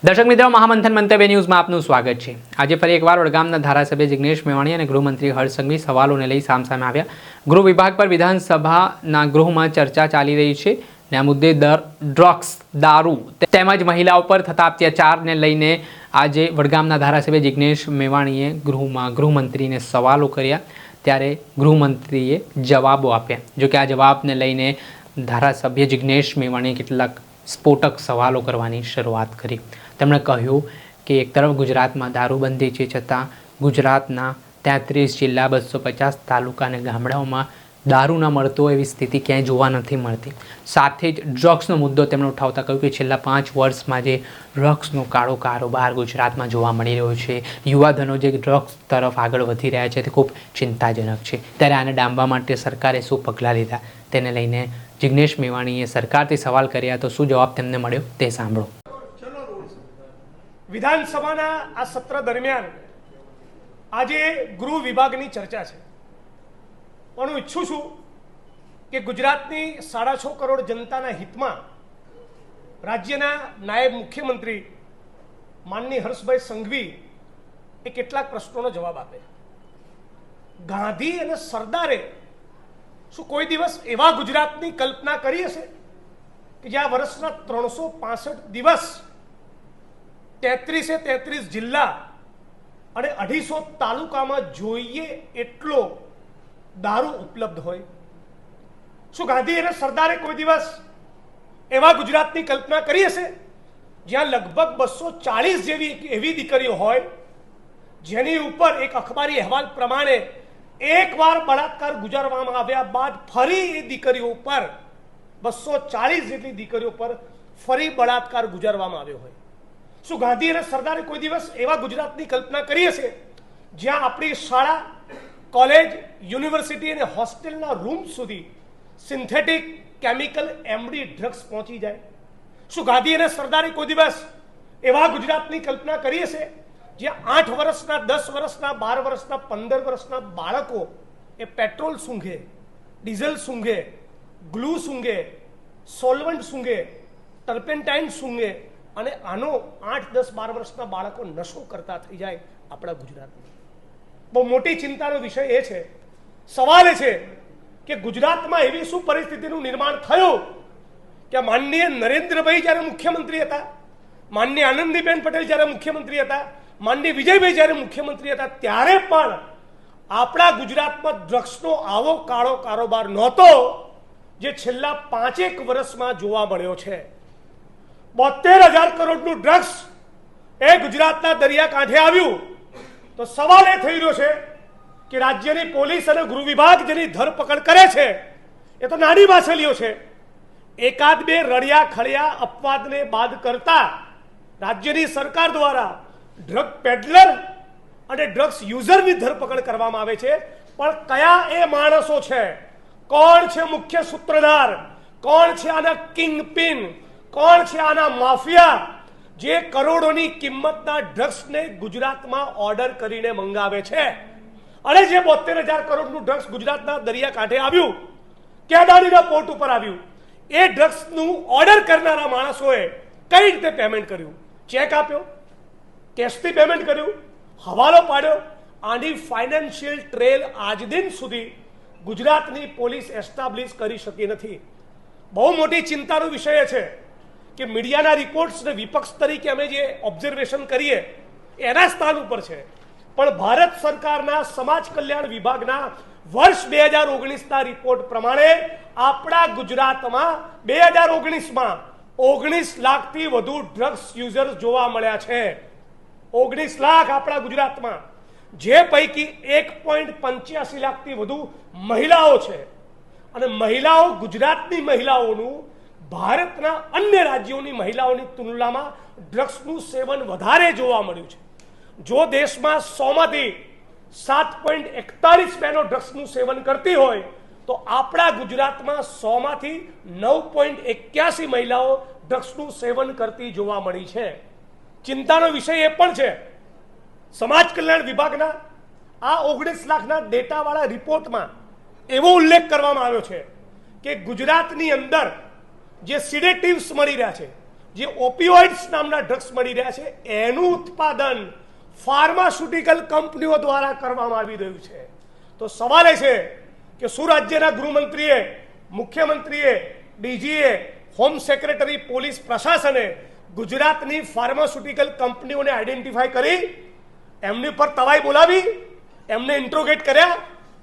દર્શક મિત્રો, મહામંથન મંતવ્ય ન્યૂઝમાં આપનું સ્વાગત છે। આજે ફરી એકવાર વડગામના ધારાસભ્ય જિગ્નેશ મેવાણી અને ગૃહમંત્રી હર્ષ સંઘવી સવાલોને લઈ સામસામે આવ્યા। ગૃહ વિભાગ પર વિધાનસભાના ગૃહમાં ચર્ચા ચાલી રહી છે અને આ મુદ્દે ડ્રગ્સ, દારૂ તેમજ મહિલાઓ પર થતા અત્યાચારને લઈને આજે વડગામના ધારાસભ્ય જિગ્નેશ મેવાણીએ ગૃહમંત્રીને સવાલો કર્યા, ત્યારે ગૃહમંત્રીએ જવાબો આપ્યા। જો કે આ જવાબને લઈને ધારાસભ્ય જિગ્નેશ મેવાણીએ કેટલાક સ્ફોટક સવાલો કરવાની શરૂઆત કરી। તેમણે કહ્યું કે એક તરફ ગુજરાતમાં દારૂબંધી છે, છતાં ગુજરાતના 33 જિલ્લા, 250 તાલુકા અને ગામડાઓમાં દારૂ ન મળતો એવી સ્થિતિ ક્યાંય જોવા નથી મળતી। સાથે જ ડ્રગ્સનો મુદ્દો તેમણે ઉઠાવતા કહ્યું કે છેલ્લા 5 વર્ષમાં જે ડ્રગ્સનો કાળો કારોબાર ગુજરાતમાં જોવા મળી રહ્યો છે, યુવાધનો જે ડ્રગ્સ તરફ આગળ વધી રહ્યા છે, તે ખૂબ ચિંતાજનક છે। ત્યારે આને ડામવા માટે સરકારે શું પગલાં લીધા તેને લઈને જિગ્નેશ મેવાણીએ સરકારથી સવાલ કર્યા, તો શું જવાબ તેમને મળ્યો તે સાંભળો। વિધાનસભાના આ સત્ર દરમિયાન આજે ગૃહ વિભાગની ચર્ચા છે, પણ હું ઈચ્છું છું કે ગુજરાતની 6.5 કરોડ જનતાના હિતમાં રાજ્યના નાયબ મુખ્યમંત્રી માનનીય હર્ષભાઈ સંઘવી એ કેટલાક પ્રશ્નોનો જવાબ આપે। ગાંધી અને સરદારે શું કોઈ દિવસ એવા ગુજરાતની કલ્પના કરી હશે કે જ્યાં વર્ષના 365 દિવસ 33 જિલ્લા અને 250 તાલુકામાં જોઈએ એટલો દારૂ ઉપલબ્ધ હોય? શું ગાંધી અને સરદારે કોઈ દિવસ એવા ગુજરાતની કલ્પના કરી હશે જ્યાં લગભગ 240 જેવી એવી દીકરીઓ હોય જેની ઉપર એક અખબારી અહેવાલ પ્રમાણે એકવાર બળાત્કાર ગુજારવામાં આવ્યા બાદ ફરી એ દીકરીઓ પર 240 જેટલી દીકરીઓ પર ફરી બળાત્કાર ગુજારવામાં આવ્યો હોય? શું ગાંધી અને સરદારે કોઈ દિવસ એવા ગુજરાતની કલ્પના કરી હશે જ્યાં આપણી શાળા, કોલેજ, યુનિવર્સિટી અને હોસ્ટેલના રૂમ સુધી સિન્થેટિક કેમિકલ એમડી ડ્રગ્સ પહોંચી જાય? શું ગાંધી અને સરદારે કોઈ દિવસ એવા ગુજરાતની કલ્પના કરી હશે જ્યાં 8 વર્ષના, 10 વર્ષના, 12 વર્ષના, 15 વર્ષના બાળકો એ પેટ્રોલ સૂંઘે, ડીઝલ સૂંઘે, ગ્લુ સૂંઘે, સોલ્વન્ટ સૂંઘે, ટર્પેન્ટાઇન સૂંઘે અને આનો 8, 10, 12 વર્ષના બાળકો નશો કરતા થઈ જાય આપણા ગુજરાતમાં? બહુ મોટી ચિંતાનો વિષય એ છે। સવાલ એ છે કે ગુજરાતમાં એવી શું પરિસ્થિતિનું નિર્માણ થયું કે માનનીય નરેન્દ્રભાઈ જ્યારે મુખ્યમંત્રી હતા, માનનીય આનંદીબેન પટેલ જ્યારે મુખ્યમંત્રી હતા, માનનીય વિજયભાઈ જ્યારે મુખ્યમંત્રી હતા, ત્યારે પણ આપણા ગુજરાતમાં ડ્રગ્સનો આવો કાળો કારોબાર નહોતો જે છેલ્લા 5 વર્ષમાં જોવા મળ્યો છે। 72,000 કરોડનું ડ્રગ્સ એ ગુજરાતના દરિયાકાંઠે આવ્યું તો સવાલ એ થઈ રહ્યો છે કે રાજ્યની પોલીસ અને ગૃહ વિભાગ જેની ધરપકડ કરે છે એ તો નાની માછલીઓ છે। એકાદ બે રળિયા ખળિયા અપવાદને બાદ કરતા રાજ્યની સરકાર દ્વારા ડ્રગ પેડલર અને ડ્રગ્સ યુઝરની ધરપકડ કરવામાં આવે છે, પણ કયા એ માણસો છે, કોણ છે મુખ્ય સૂત્રધાર, કોણ છે આના કિંગ પિન, કોણ છે આના માફિયા જે કરોડોની કિંમતના ડ્રગ્સને ગુજરાતમાં ઓર્ડર કરીને મંગાવે છે? અને જે 72,000 કરોડનું ડ્રગ્સ ગુજરાતના દરિયાકાંઠે આવ્યું, કેદારીના પોર્ટ ઉપર આવ્યું, એ ડ્રગ્સનું ઓર્ડર કરનારા માણસોએ કઈ રીતે પેમેન્ટ કર્યું? ચેક આપ્યો, કેશથી પેમેન્ટ કર્યું, હવાલો પાડ્યો? આની ફાઇનાન્શિયલ ટ્રેલ આજ દિન સુધી ગુજરાતની પોલીસ એસ્ટાબ્લિશ કરી શકી નથી। બહુ મોટી ચિંતાનો વિષય છે કે મીડિયાના રિપોર્ટ્સને વિપક્ષ તરીકે અમે જે ઓબ્ઝર્વેશન કરીએ એના સ્થાન ઉપર છે, પણ ભારત સરકારના સમાજ કલ્યાણ વિભાગના વર્ષ 2019ના રિપોર્ટ પ્રમાણે આપણા ગુજરાતમાં 2019માં 19 લાખથી વધુ ડ્રગ્સ યુઝર્સ જોવા મળ્યા છે। 19 લાખ આપણા ગુજરાતમાં, જે પૈકી 1.85 લાખથી વધુ મહિલાઓ છે। અને મહિલાઓ, ગુજરાતની મહિલાઓનું ભારતના અન્ય રાજ્યોની મહિલાઓની તુલનામાં ડ્રગ્સનું સેવન વધારે જોવા મળ્યું છે। જો દેશમાં 100માંથી 7.41 બહેનો ડ્રગ્સનું સેવન કરતી હોય તો આપણા ગુજરાતમાં 100માંથી 9.81 મહિલાઓ ડ્રગ્સનું સેવન કરતી જોવા મળી છે। ચિંતાનો વિષય એ પણ છે, સમાજ કલ્યાણ વિભાગના આ 19 લાખના ડેટાવાળા રિપોર્ટમાં એવો ઉલ્લેખ કરવામાં આવ્યો છે કે ગુજરાતની અંદર જે સિડેટિવ્સ મળી રહ્યા છે, જે ઓપિયોઇડ્સ નામના ડ્રગ્સ મળી રહ્યા છે એનું ઉત્પાદન ફાર્માસ્યુટિકલ કંપનીઓ દ્વારા કરવામાં આવી રહ્યું છે. તો સવાલ એ છે કે શું રાજ્યના ગૃહમંત્રીએ, મુખ્યમંત્રીએ, ડીજીએ, હોમ સેક્રેટરી, પોલીસ પ્રશાસને ગુજરાતની ફાર્માસ્યુટિકલ કંપનીઓને આઈડેન્ટિફાઈ કરી, એમની પર તવાઈ બોલાવી, એમને ઇન્ટ્રોગેટ કર્યા,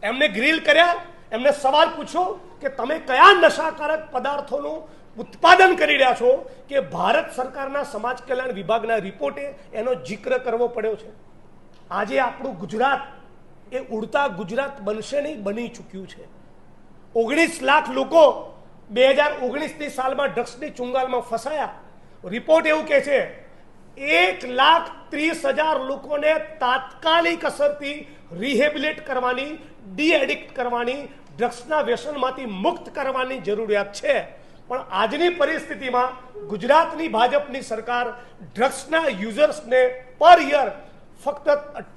એમને ગ્રીલ કર્યા, એમને સવાલ પૂછો કે તમે કયા નશાકારક પદાર્થોનું ઉત્પાદન કરી રહ્યા છો કે ભારત સરકારના સમાજ કલ્યાણ વિભાગના રિપોર્ટે એનો જિક્ર કરવો પડ્યો છે? આજે આપણું ગુજરાત એ ઉડતા ગુજરાત બનશે નહીં, બની ચૂક્યું છે. 19 લાખ લોકો 2019ની સાલમાં ડ્રગ્સની ચુંગાલમાં ફસાયા. રિપોર્ટ એવું કહે છે 1,30,000 લોકોને તાત્કાલિક અસરથી રિહેબિલિટ કરવાની, ડી એડિક્ટ કરવાની, ડ્રગ્સના વ્યસનમાંથી મુક્ત કરવાની જરૂરિયાત છે. પણ આજની પરિસ્થિતિમાં ગુજરાતની ભાજપની સરકાર ડ્રગ્સના યુઝર્સને પર યર ફક્ત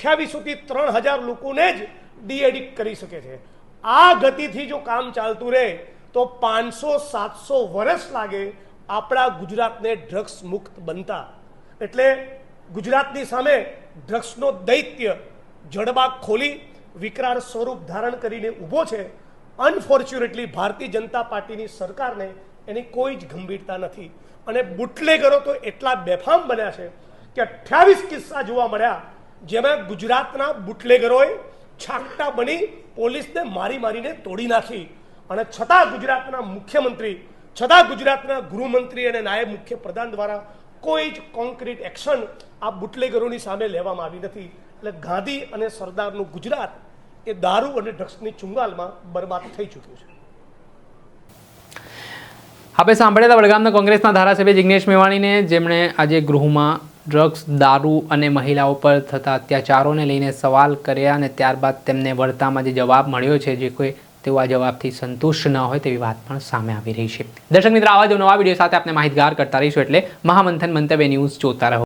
2800 થી 3000 લોકોને જ ડી એડિક્ટ કરી શકે છે. આ ગતિથી જો કામ ચાલતું રહે તો 500-700 વર્ષ લાગે આપણા ગુજરાતને ડ્રગ્સ મુક્ત બનતા. એટલે ગુજરાતની સામે ડ્રગ્સનો દૈત્ય જડબાગ ખોલી વિકરાળ સ્વરૂપ ધારણ કરીને ઊભો છે. અનફોર્ચ્યુનેટલી ભારતીય જનતા પાર્ટીની સરકારને એની કોઈ જ ગંભીરતા નથી અને બુટલેગરો તો એટલા બેફામ બન્યા છે કે 28 કિસ્સા જોવા મળ્યા જેમાં ગુજરાતના બુટલેગરોએ છાકટા બની પોલીસને મારી મારીને તોડી નાખી. અને છતાં ગુજરાતના મુખ્યમંત્રી, છતાં ગુજરાતના ગૃહમંત્રી અને નાયબ મુખ્યપ્રધાન દ્વારા કોઈ જ કોન્ક્રીટ એક્શન આ બુટલેગરોની સામે લેવામાં આવી નથી. એટલે ગાંધી અને સરદારનું ગુજરાત એ દારૂ અને ડ્રગ્સની ચુંગાલમાં બરબાદ થઈ ચૂક્યું છે. આપણે સાંભળ્યા હતા વડગામના કોંગ્રેસના ધારાસભ્ય જિગ્નેશ મેવાણીને, જેમણે આજે ગૃહમાં ડ્રગ્સ, દારૂ અને મહિલાઓ પર થતા અત્યાચારોને લઈને સવાલ કર્યા અને ત્યારબાદ તેમને વળતામાં જે જવાબ મળ્યો છે, જે કોઈ તેઓ આ જવાબથી સંતુષ્ટ ન હોય તેવી વાત પણ સામે આવી રહી છે. દર્શક મિત્રો, આવા જ નવા વિડીયો સાથે આપણે માહિતગાર કરતા રહીશું, એટલે મહામંથન મંતવ્ય ન્યૂઝ જોતા રહો.